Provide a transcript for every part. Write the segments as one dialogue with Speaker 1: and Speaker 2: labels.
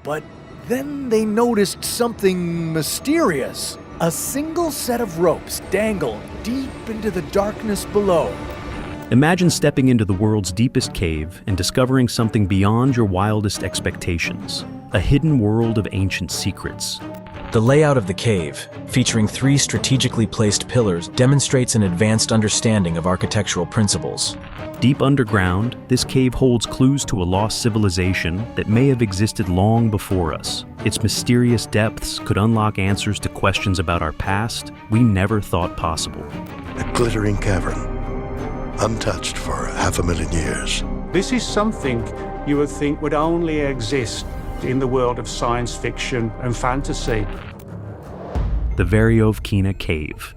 Speaker 1: but then they noticed something mysterious. A single set of ropes dangled deep into the darkness below.
Speaker 2: Imagine stepping into the world's deepest cave and discovering something beyond your wildest expectations. A hidden world of ancient secrets.
Speaker 3: The layout of the cave, featuring 3 strategically placed pillars, demonstrates an advanced understanding of architectural principles.
Speaker 2: Deep underground, this cave holds clues to a lost civilization that may have existed long before us. Its mysterious depths could unlock answers to questions about our past we never thought possible.
Speaker 4: A glittering cavern, untouched for 500,000 years.
Speaker 5: This is something you would think would only exist in the world of science fiction and fantasy.
Speaker 2: The Veryovkina Cave.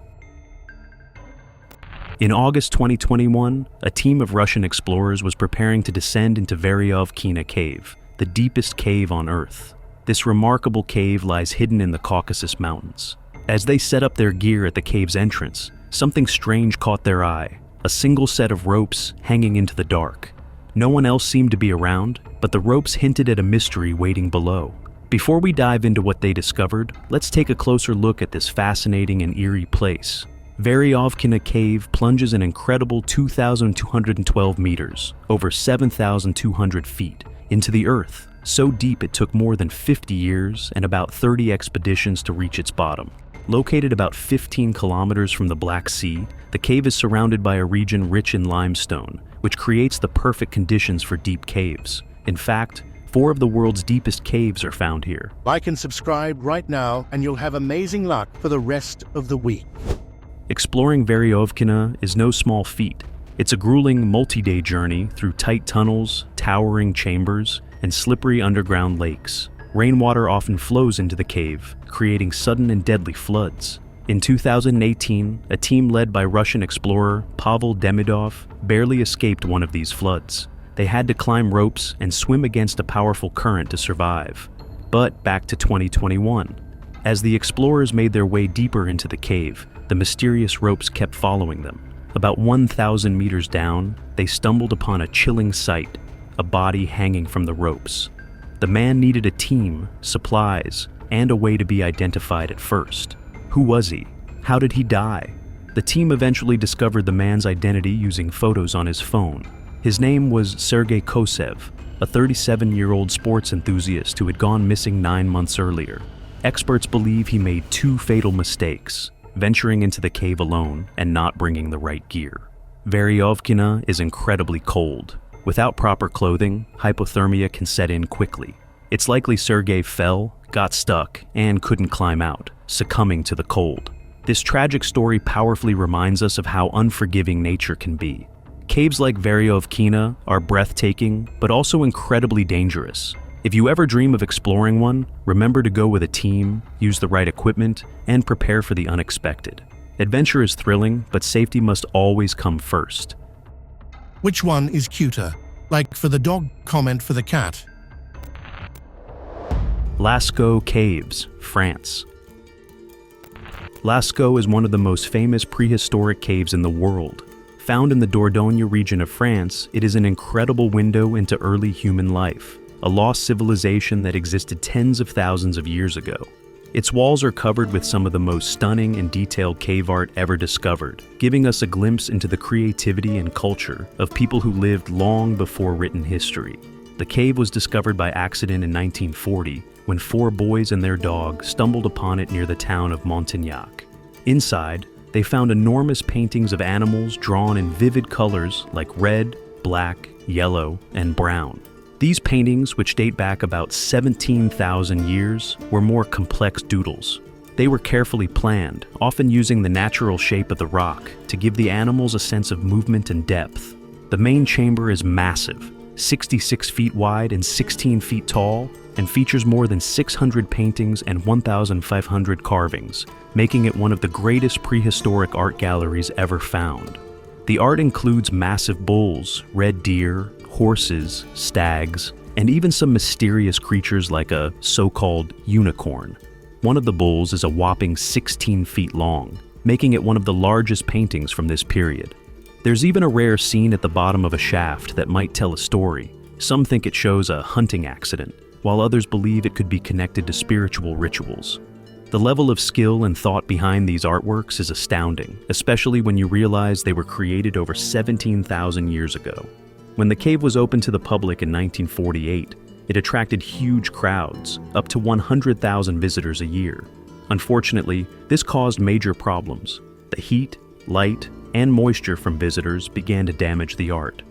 Speaker 2: In August 2021, a team of Russian explorers was preparing to descend into Veryovkina Cave, the deepest cave on Earth. This remarkable cave lies hidden in the Caucasus Mountains. As they set up their gear at the cave's entrance, something strange caught their eye. A single set of ropes hanging into the dark. No one else seemed to be around, but the ropes hinted at a mystery waiting below. Before we dive into what they discovered, let's take a closer look at this fascinating and eerie place. Veryovkina Cave plunges an incredible 2,212 meters, over 7,200 feet, into the earth, so deep it took more than 50 years and about 30 expeditions to reach its bottom. Located about 15 kilometers from the Black Sea, the cave is surrounded by a region rich in limestone, which creates the perfect conditions for deep caves. In fact, 4 of the world's deepest caves are found here.
Speaker 6: Like and subscribe right now, and you'll have amazing luck for the rest of the week.
Speaker 2: Exploring Veryovkina is no small feat. It's a grueling multi-day journey through tight tunnels, towering chambers, and slippery underground lakes. Rainwater often flows into the cave, creating sudden and deadly floods. In 2018, a team led by Russian explorer Pavel Demidov barely escaped one of these floods. They had to climb ropes and swim against a powerful current to survive. But back to 2021. As the explorers made their way deeper into the cave, the mysterious ropes kept following them. About 1,000 meters down, they stumbled upon a chilling sight, a body hanging from the ropes. The man needed a team, supplies, and a way to be identified at first. Who was he? How did he die? The team eventually discovered the man's identity using photos on his phone. His name was Sergei Kosev, a 37-year-old sports enthusiast who had gone missing 9 months earlier. Experts believe he made 2 fatal mistakes, venturing into the cave alone and not bringing the right gear. Veryovkina is incredibly cold. Without proper clothing, hypothermia can set in quickly. It's likely Sergei fell, got stuck, and couldn't climb out, succumbing to the cold. This tragic story powerfully reminds us of how unforgiving nature can be. Caves like Veryovkina are breathtaking, but also incredibly dangerous. If you ever dream of exploring one, remember to go with a team, use the right equipment, and prepare for the unexpected. Adventure is thrilling, but safety must always come first.
Speaker 6: Which one is cuter? Like for the dog, comment for the cat.
Speaker 2: Lascaux Caves, France. Lascaux is one of the most famous prehistoric caves in the world. Found in the Dordogne region of France, it is an incredible window into early human life, a lost civilization that existed tens of thousands of years ago. Its walls are covered with some of the most stunning and detailed cave art ever discovered, giving us a glimpse into the creativity and culture of people who lived long before written history. The cave was discovered by accident in 1940 when 4 boys and their dog stumbled upon it near the town of Montignac. Inside, they found enormous paintings of animals drawn in vivid colors like red, black, yellow, and brown. These paintings, which date back about 17,000 years, were more complex doodles. They were carefully planned, often using the natural shape of the rock to give the animals a sense of movement and depth. The main chamber is massive, 66 feet wide and 16 feet tall, and features more than 600 paintings and 1,500 carvings, making it one of the greatest prehistoric art galleries ever found. The art includes massive bulls, red deer, horses, stags, and even some mysterious creatures like a so-called unicorn. One of the bulls is a whopping 16 feet long, making it one of the largest paintings from this period. There's even a rare scene at the bottom of a shaft that might tell a story. Some think it shows a hunting accident. while others believe it could be connected to spiritual rituals. The level of skill and thought behind these artworks is astounding, especially when you realize they were created over 17,000 years ago. When the cave was opened to the public in 1948, it attracted huge crowds, up to 100,000 visitors a year. Unfortunately, this caused major problems. The heat, light, and moisture from visitors began to damage the art.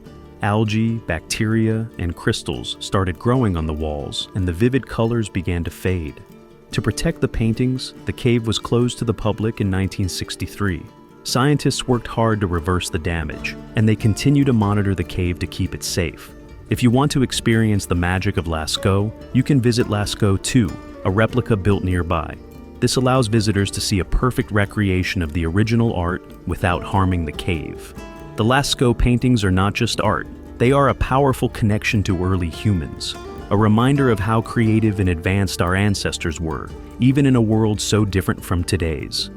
Speaker 2: Algae, bacteria, and crystals started growing on the walls, and the vivid colors began to fade. To protect the paintings, the cave was closed to the public in 1963. Scientists worked hard to reverse the damage, and they continue to monitor the cave to keep it safe. If you want to experience the magic of Lascaux, you can visit Lascaux 2, a replica built nearby. This allows visitors to see a perfect recreation of the original art without harming the cave. The Lascaux paintings are not just art, they are a powerful connection to early humans, a reminder of how creative and advanced our ancestors were, even in a world so different from today's.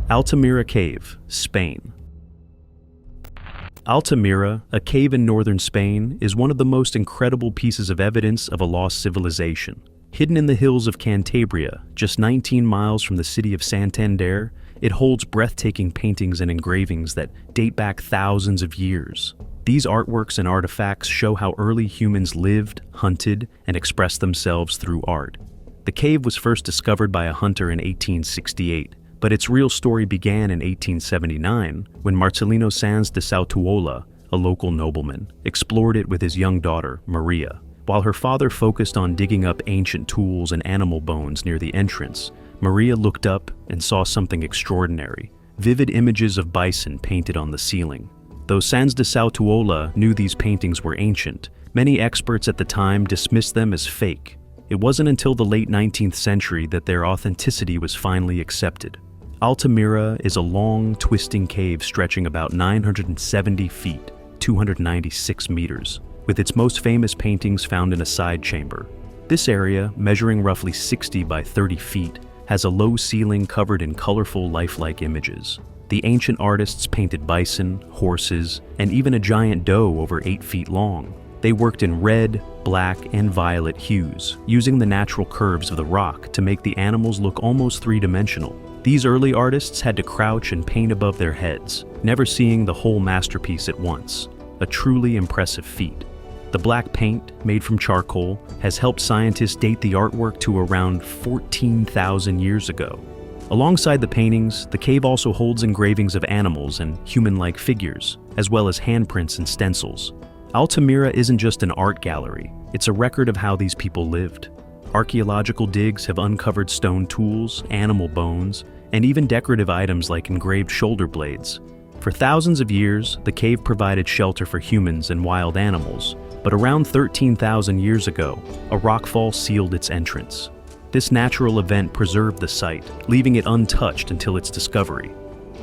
Speaker 2: Altamira Cave, Spain. Altamira, a cave in northern Spain, is one of the most incredible pieces of evidence of a lost civilization. Hidden in the hills of Cantabria, just 19 miles from the city of Santander, it holds breathtaking paintings and engravings that date back thousands of years. These artworks and artifacts show how early humans lived, hunted, and expressed themselves through art. The cave was first discovered by a hunter in 1868, but its real story began in 1879 when Marcelino Sanz de Sautuola, a local nobleman, explored it with his young daughter, Maria. While her father focused on digging up ancient tools and animal bones near the entrance, Maria looked up and saw something extraordinary: vivid images of bison painted on the ceiling. Though Sanz de Sautuola knew these paintings were ancient, many experts at the time dismissed them as fake. It wasn't until the late 19th century that their authenticity was finally accepted. Altamira is a long, twisting cave stretching about 970 feet, 296 meters, with its most famous paintings found in a side chamber. This area, measuring roughly 60 by 30 feet, has a low ceiling covered in colorful, lifelike images. The ancient artists painted bison, horses, and even a giant doe over 8 feet long. They worked in red, black, and violet hues, using the natural curves of the rock to make the animals look almost three-dimensional. These early artists had to crouch and paint above their heads, never seeing the whole masterpiece at once. A truly impressive feat. The black paint, made from charcoal, has helped scientists date the artwork to around 14,000 years ago. Alongside the paintings, the cave also holds engravings of animals and human-like figures, as well as handprints and stencils. Altamira isn't just an art gallery, it's a record of how these people lived. Archaeological digs have uncovered stone tools, animal bones, and even decorative items like engraved shoulder blades. For thousands of years, the cave provided shelter for humans and wild animals, but around 13,000 years ago, a rockfall sealed its entrance. This natural event preserved the site, leaving it untouched until its discovery.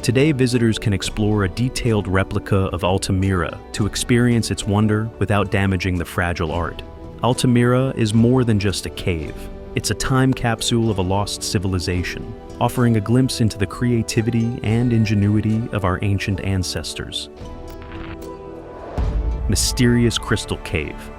Speaker 2: Today, visitors can explore a detailed replica of Altamira to experience its wonder without damaging the fragile art. Altamira is more than just a cave. It's a time capsule of a lost civilization, offering a glimpse into the creativity and ingenuity of our ancient ancestors. Mysterious Crystal Cave.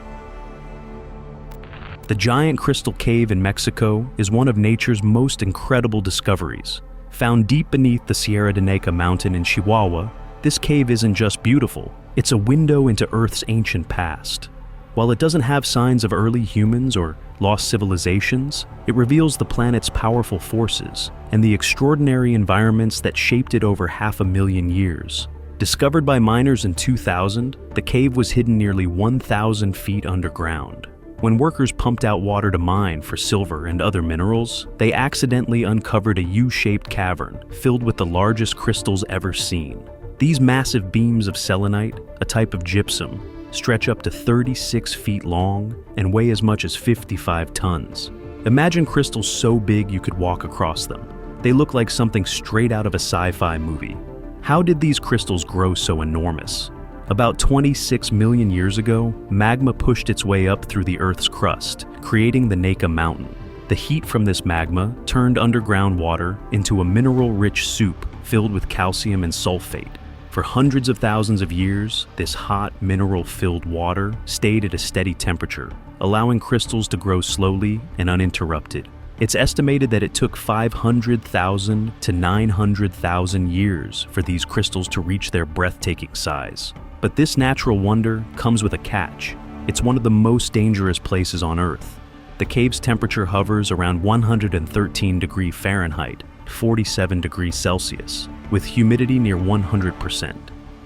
Speaker 2: The giant crystal cave in Mexico is one of nature's most incredible discoveries. Found deep beneath the Sierra de Neca mountain in Chihuahua, this cave isn't just beautiful, it's a window into Earth's ancient past. While it doesn't have signs of early humans or lost civilizations, it reveals the planet's powerful forces and the extraordinary environments that shaped it over 500,000 years. Discovered by miners in 2000, the cave was hidden nearly 1,000 feet underground. When workers pumped out water to mine for silver and other minerals, they accidentally uncovered a U-shaped cavern filled with the largest crystals ever seen. These massive beams of selenite, a type of gypsum, stretch up to 36 feet long and weigh as much as 55 tons. Imagine crystals so big you could walk across them. They look like something straight out of a sci-fi movie. How did these crystals grow so enormous? About 26 million years ago, magma pushed its way up through the Earth's crust, creating the Neca Mountain. The heat from this magma turned underground water into a mineral-rich soup filled with calcium and sulfate. For For hundreds of thousands of years, this hot, mineral-filled water stayed at a steady temperature, allowing crystals to grow slowly and uninterrupted. It's estimated that it took 500,000 to 900,000 years for these crystals to reach their breathtaking size. But this natural wonder comes with a catch. It's one of the most dangerous places on Earth. The cave's temperature hovers around 113 degrees Fahrenheit, 47 degrees Celsius, with humidity near 100%.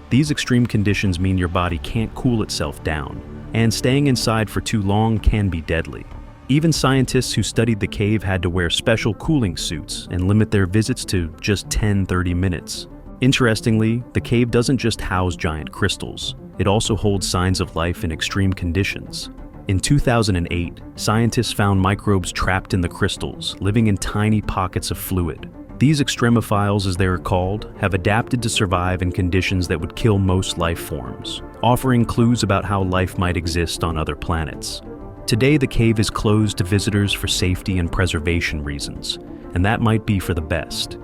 Speaker 2: These extreme conditions mean your body can't cool itself down, and staying inside for too long can be deadly. Even scientists who studied the cave had to wear special cooling suits and limit their visits to just 10-30 minutes. Interestingly, the cave doesn't just house giant crystals. It also holds signs of life in extreme conditions. In 2008, scientists found microbes trapped in the crystals, living in tiny pockets of fluid. These extremophiles, as they are called, have adapted to survive in conditions that would kill most life forms, offering clues about how life might exist on other planets. Today, the cave is closed to visitors for safety and preservation reasons, and that might be for the best.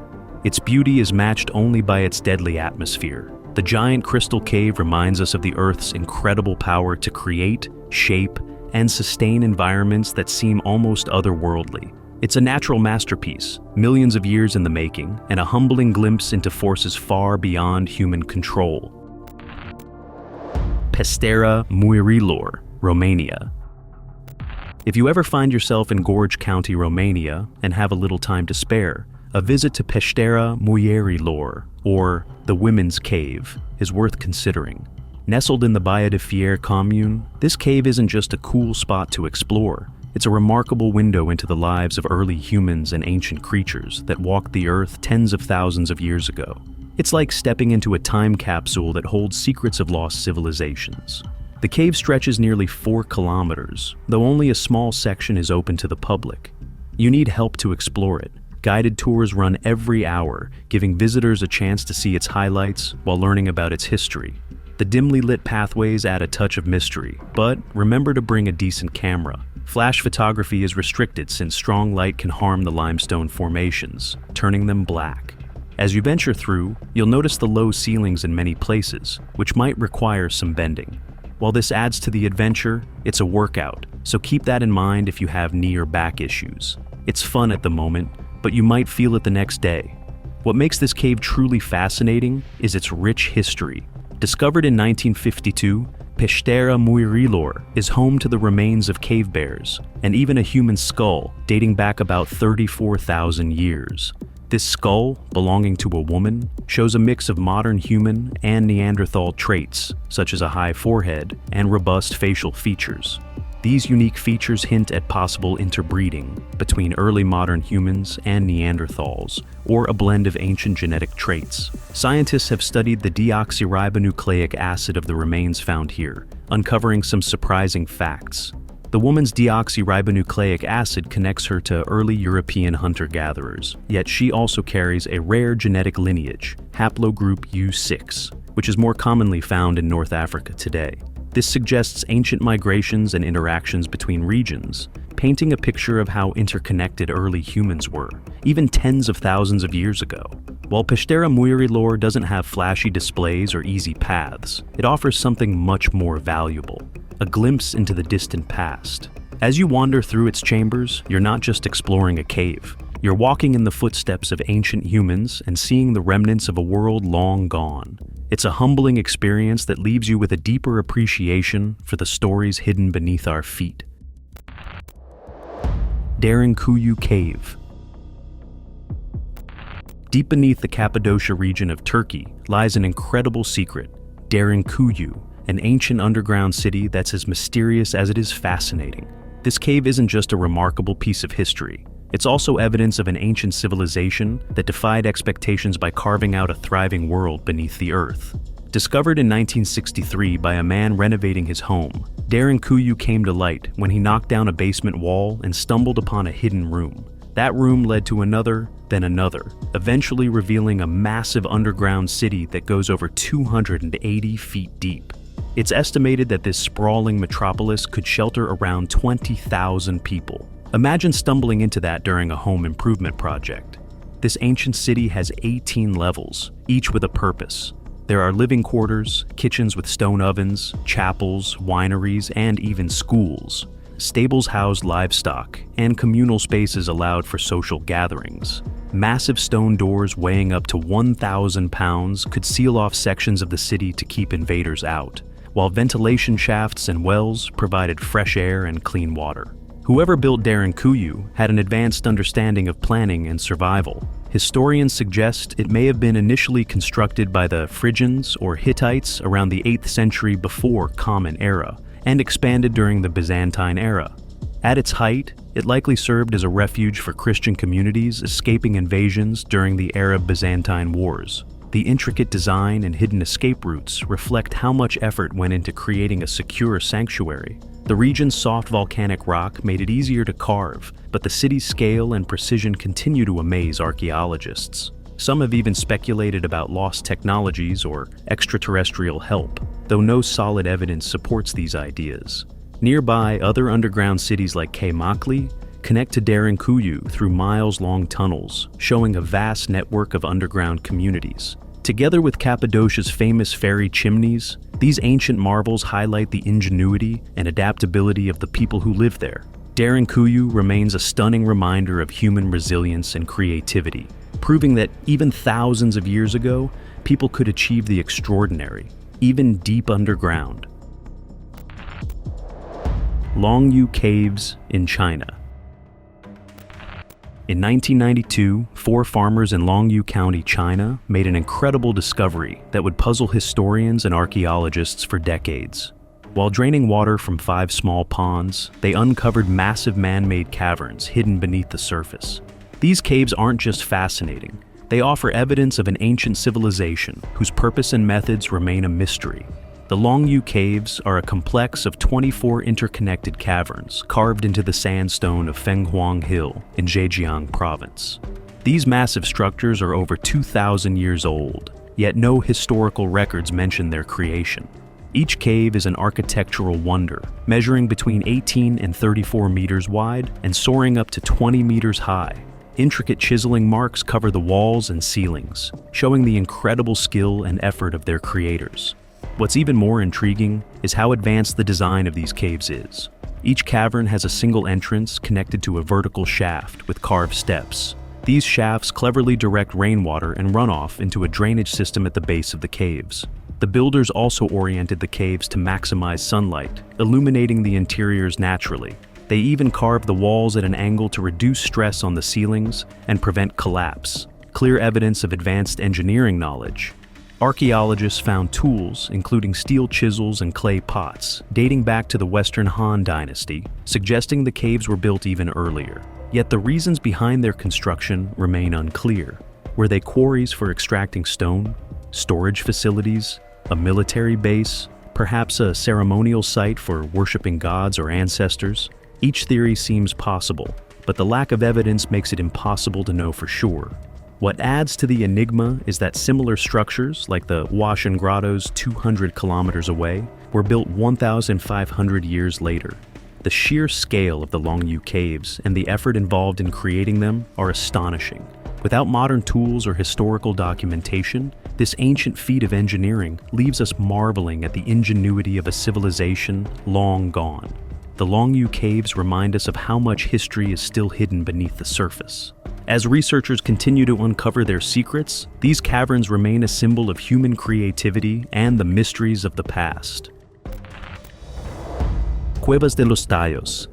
Speaker 2: Its beauty is matched only by its deadly atmosphere. The giant crystal cave reminds us of the Earth's incredible power to create, shape, and sustain environments that seem almost otherworldly. It's a natural masterpiece, millions of years in the making, and a humbling glimpse into forces far beyond human control. Peștera Muirilor, Romania. If you ever find yourself in Gorj County, Romania, and have a little time to spare, a visit to Peștera Muirilor, or the Women's Cave, is worth considering. Nestled in the Baia de Fier commune, this cave isn't just a cool spot to explore. It's a remarkable window into the lives of early humans and ancient creatures that walked the earth tens of thousands of years ago. It's like stepping into a time capsule that holds secrets of lost civilizations. The cave stretches nearly 4 kilometers, though only a small section is open to the public. You need help to explore it. Guided tours run every hour, giving visitors a chance to see its highlights while learning about its history. The dimly lit pathways add a touch of mystery, but remember to bring a decent camera. Flash photography is restricted since strong light can harm the limestone formations, turning them black. As you venture through, you'll notice the low ceilings in many places, which might require some bending. While this adds to the adventure, it's a workout, so keep that in mind if you have knee or back issues. It's fun at the moment, but you might feel it the next day. What makes this cave truly fascinating is its rich history. Discovered in 1952, Peștera Muirilor is home to the remains of cave bears, and even a human skull dating back about 34,000 years. This skull, belonging to a woman, shows a mix of modern human and Neanderthal traits, such as a high forehead and robust facial features. These unique features hint at possible interbreeding between early modern humans and Neanderthals, or a blend of ancient genetic traits. Scientists have studied the deoxyribonucleic acid of the remains found here, uncovering some surprising facts. The woman's deoxyribonucleic acid connects her to early European hunter-gatherers, yet she also carries a rare genetic lineage, haplogroup U6, which is more commonly found in North Africa today. This suggests ancient migrations and interactions between regions, painting a picture of how interconnected early humans were, even tens of thousands of years ago. While Peștera Muirilor doesn't have flashy displays or easy paths, it offers something much more valuable: a glimpse into the distant past. As you wander through its chambers, you're not just exploring a cave. You're walking in the footsteps of ancient humans and seeing the remnants of a world long gone. It's a humbling experience that leaves you with a deeper appreciation for the stories hidden beneath our feet. Derinkuyu Cave. Deep beneath the Cappadocia region of Turkey lies an incredible secret, Derinkuyu, an ancient underground city that's as mysterious as it is fascinating. This cave isn't just a remarkable piece of history. It's also evidence of an ancient civilization that defied expectations by carving out a thriving world beneath the earth. Discovered in 1963 by a man renovating his home, Derinkuyu came to light when he knocked down a basement wall and stumbled upon a hidden room. That room led to another, then another, eventually revealing a massive underground city that goes over 280 feet deep. It's estimated that this sprawling metropolis could shelter around 20,000 people. Imagine stumbling into that during a home improvement project. This ancient city has 18 levels, each with a purpose. There are living quarters, kitchens with stone ovens, chapels, wineries, and even schools. Stables housed livestock, and communal spaces allowed for social gatherings. Massive stone doors weighing up to 1,000 pounds could seal off sections of the city to keep invaders out, while ventilation shafts and wells provided fresh air and clean water. Whoever built Derinkuyu had an advanced understanding of planning and survival. Historians suggest it may have been initially constructed by the Phrygians or Hittites around the 8th century before Common Era, and expanded during the Byzantine era. At its height, it likely served as a refuge for Christian communities escaping invasions during the Arab-Byzantine Wars. The intricate design and hidden escape routes reflect how much effort went into creating a secure sanctuary. The region's soft volcanic rock made it easier to carve, but the city's scale and precision continue to amaze archaeologists. Some have even speculated about lost technologies or extraterrestrial help, though no solid evidence supports these ideas. Nearby, other underground cities like Keimakli connect to Derinkuyu through miles-long tunnels, showing a vast network of underground communities. Together with Cappadocia's famous fairy chimneys, these ancient marvels highlight the ingenuity and adaptability of the people who live there. Derinkuyu remains a stunning reminder of human resilience and creativity, proving that even thousands of years ago, people could achieve the extraordinary, even deep underground. Longyu Caves in China. In 1992, 4 farmers in Longyu County, China, made an incredible discovery that would puzzle historians and archaeologists for decades. While draining water from 5 small ponds, they uncovered massive man-made caverns hidden beneath the surface. These caves aren't just fascinating, they offer evidence of an ancient civilization whose purpose and methods remain a mystery. The Longyu Caves are a complex of 24 interconnected caverns carved into the sandstone of Fenghuang Hill in Zhejiang Province. These massive structures are over 2,000 years old, yet no historical records mention their creation. Each cave is an architectural wonder, measuring between 18 and 34 meters wide and soaring up to 20 meters high. Intricate chiseling marks cover the walls and ceilings, showing the incredible skill and effort of their creators. What's even more intriguing is how advanced the design of these caves is. Each cavern has a single entrance connected to a vertical shaft with carved steps. These shafts cleverly direct rainwater and runoff into a drainage system at the base of the caves. The builders also oriented the caves to maximize sunlight, illuminating the interiors naturally. They even carved the walls at an angle to reduce stress on the ceilings and prevent collapse, clear evidence of advanced engineering knowledge. Archaeologists found tools, including steel chisels and clay pots, dating back to the Western Han Dynasty, suggesting the caves were built even earlier. Yet the reasons behind their construction remain unclear. Were they quarries for extracting stone, storage facilities, a military base, perhaps a ceremonial site for worshiping gods or ancestors? Each theory seems possible, but the lack of evidence makes it impossible to know for sure. What adds to the enigma is that similar structures, like the Huashan Grottoes 200 kilometers away, were built 1,500 years later. The sheer scale of the Longyu Caves and the effort involved in creating them are astonishing. Without modern tools or historical documentation, this ancient feat of engineering leaves us marveling at the ingenuity of a civilization long gone. The Longyu Caves remind us of how much history is still hidden beneath the surface. As researchers continue to uncover their secrets, these caverns remain a symbol of human creativity and the mysteries of the past. Cuevas de los Tallos.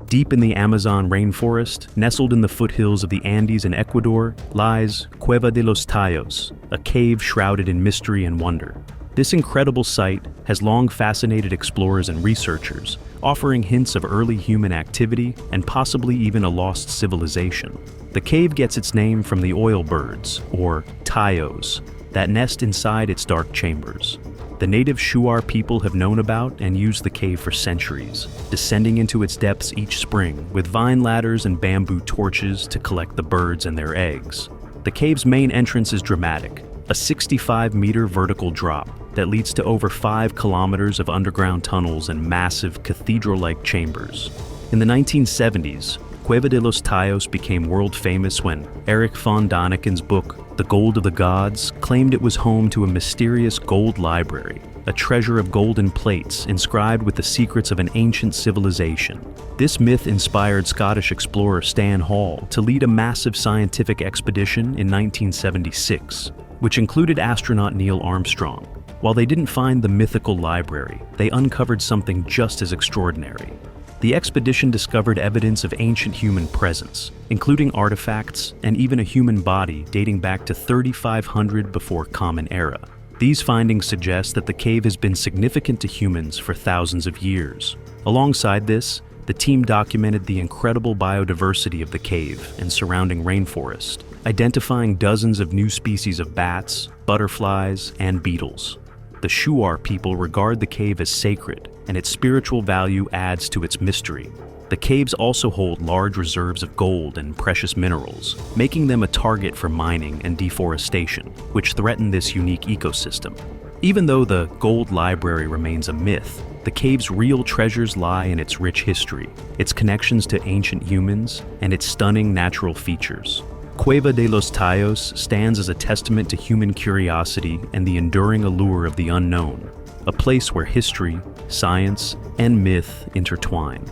Speaker 2: Deep in the Amazon rainforest, nestled in the foothills of the Andes in Ecuador, lies Cueva de los Tallos, a cave shrouded in mystery and wonder. This incredible site has long fascinated explorers and researchers, offering hints of early human activity and possibly even a lost civilization. The cave gets its name from the oil birds, or tallos, that nest inside its dark chambers. The native Shuar people have known about and used the cave for centuries, descending into its depths each spring with vine ladders and bamboo torches to collect the birds and their eggs. The cave's main entrance is dramatic, a 65-meter vertical drop that leads to over 5 kilometers of underground tunnels and massive cathedral-like chambers. In the 1970s, Cueva de los Tallos became world famous when Erich von Daniken's book, The Gold of the Gods, claimed it was home to a mysterious gold library, a treasure of golden plates inscribed with the secrets of an ancient civilization. This myth inspired Scottish explorer Stan Hall to lead a massive scientific expedition in 1976, which included astronaut Neil Armstrong. While they didn't find the mythical library, they uncovered something just as extraordinary. The expedition discovered evidence of ancient human presence, including artifacts and even a human body dating back to 3500 before Common Era. These findings suggest that the cave has been significant to humans for thousands of years. Alongside this, the team documented the incredible biodiversity of the cave and surrounding rainforest, identifying dozens of new species of bats, butterflies, and beetles. The Shuar people regard the cave as sacred, and its spiritual value adds to its mystery. The caves also hold large reserves of gold and precious minerals, making them a target for mining and deforestation, which threaten this unique ecosystem. Even though the gold library remains a myth, the cave's real treasures lie in its rich history, its connections to ancient humans, and its stunning natural features. Cueva de los Tallos stands as a testament to human curiosity and the enduring allure of the unknown, a place where history, science, and myth intertwine.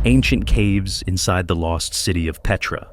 Speaker 2: Ancient caves inside the lost city of Petra.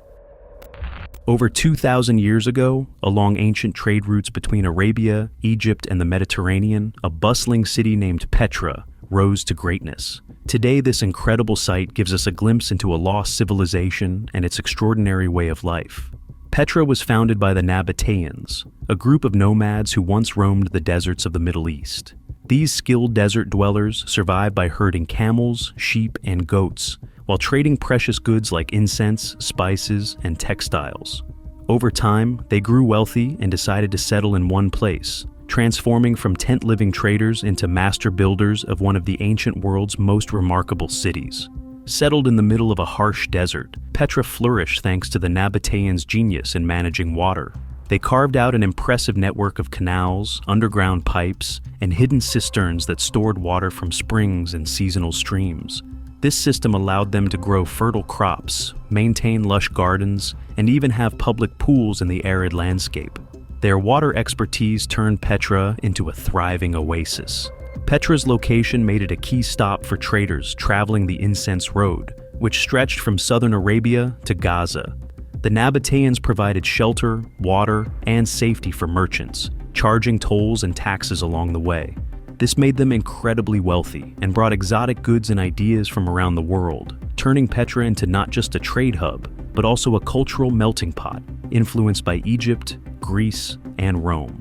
Speaker 2: Over 2,000 years ago, along ancient trade routes between Arabia, Egypt, and the Mediterranean, a bustling city named Petra rose to greatness. Today, this incredible site gives us a glimpse into a lost civilization and its extraordinary way of life. Petra was founded by the Nabateans, a group of nomads who once roamed the deserts of the Middle East. These skilled desert dwellers survived by herding camels, sheep, and goats, while trading precious goods like incense, spices, and textiles. Over time, they grew wealthy and decided to settle in one place, transforming from tent-living traders into master builders of one of the ancient world's most remarkable cities. Settled in the middle of a harsh desert, Petra flourished thanks to the Nabateans' genius in managing water. They carved out an impressive network of canals, underground pipes, and hidden cisterns that stored water from springs and seasonal streams. This system allowed them to grow fertile crops, maintain lush gardens, and even have public pools in the arid landscape. Their water expertise turned Petra into a thriving oasis. Petra's location made it a key stop for traders traveling the Incense Road, which stretched from southern Arabia to Gaza. The Nabateans provided shelter, water, and safety for merchants, charging tolls and taxes along the way. This made them incredibly wealthy and brought exotic goods and ideas from around the world, turning Petra into not just a trade hub, but also a cultural melting pot, influenced by Egypt, Greece, and Rome.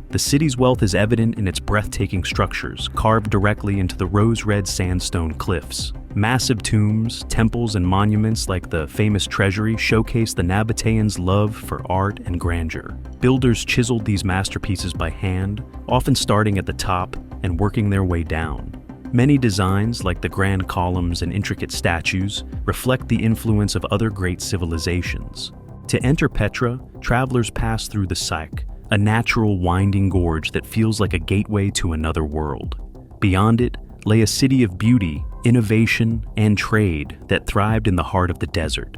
Speaker 2: The city's wealth is evident in its breathtaking structures carved directly into the rose-red sandstone cliffs. Massive tombs, temples, and monuments like the famous treasury showcase the Nabateans' love for art and grandeur. Builders chiseled these masterpieces by hand, often starting at the top and working their way down. Many designs, like the grand columns and intricate statues, reflect the influence of other great civilizations. To enter Petra, travelers pass through the Syke, a natural winding gorge that feels like a gateway to another world. Beyond it lay a city of beauty, innovation, and trade that thrived in the heart of the desert.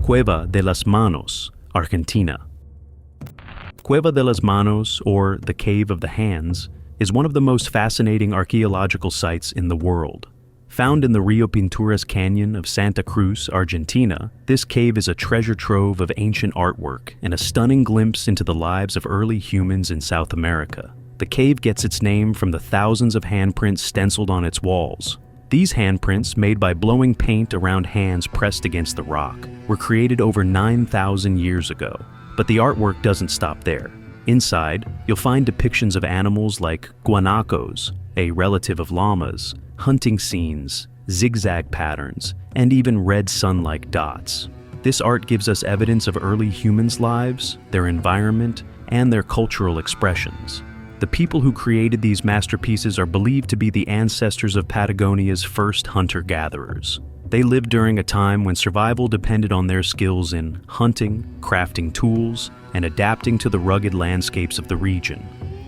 Speaker 2: Cueva de las Manos, Argentina. Cueva de las Manos, or the Cave of the Hands, is one of the most fascinating archaeological sites in the world. Found in the Rio Pinturas Canyon of Santa Cruz, Argentina, this cave is a treasure trove of ancient artwork and a stunning glimpse into the lives of early humans in South America. The cave gets its name from the thousands of handprints stenciled on its walls. These handprints, made by blowing paint around hands pressed against the rock, were created over 9,000 years ago. But the artwork doesn't stop there. Inside, you'll find depictions of animals like guanacos, a relative of llamas, hunting scenes, zigzag patterns, and even red sun-like dots. This art gives us evidence of early humans' lives, their environment, and their cultural expressions. The people who created these masterpieces are believed to be the ancestors of Patagonia's first hunter-gatherers. They lived during a time when survival depended on their skills in hunting, crafting tools, and adapting to the rugged landscapes of the region.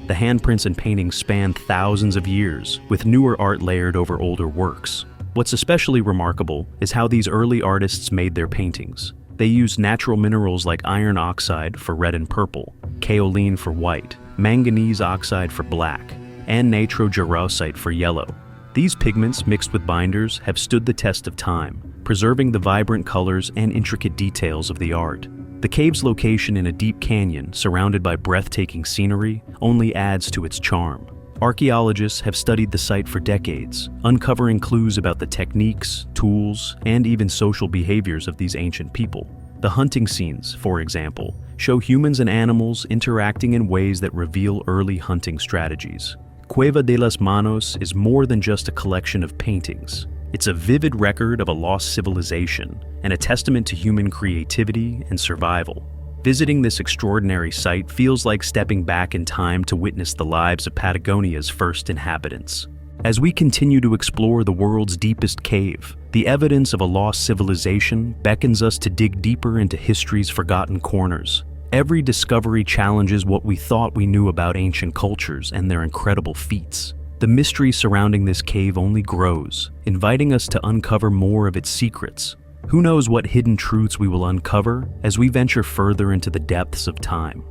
Speaker 2: The handprints and paintings span thousands of years, with newer art layered over older works. What's especially remarkable is how these early artists made their paintings. They used natural minerals like iron oxide for red and purple, kaolin for white, manganese oxide for black, and nitrojarosite for yellow. These pigments, mixed with binders, have stood the test of time, preserving the vibrant colors and intricate details of the art. The cave's location in a deep canyon, surrounded by breathtaking scenery, only adds to its charm. Archaeologists have studied the site for decades, uncovering clues about the techniques, tools, and even social behaviors of these ancient people. The hunting scenes, for example, show humans and animals interacting in ways that reveal early hunting strategies. Cueva de las Manos is more than just a collection of paintings. It's a vivid record of a lost civilization and a testament to human creativity and survival. Visiting this extraordinary site feels like stepping back in time to witness the lives of Patagonia's first inhabitants. As we continue to explore the world's deepest cave, the evidence of a lost civilization beckons us to dig deeper into history's forgotten corners. Every discovery challenges what we thought we knew about ancient cultures and their incredible feats. The mystery surrounding this cave only grows, inviting us to uncover more of its secrets. Who knows what hidden truths we will uncover as we venture further into the depths of time?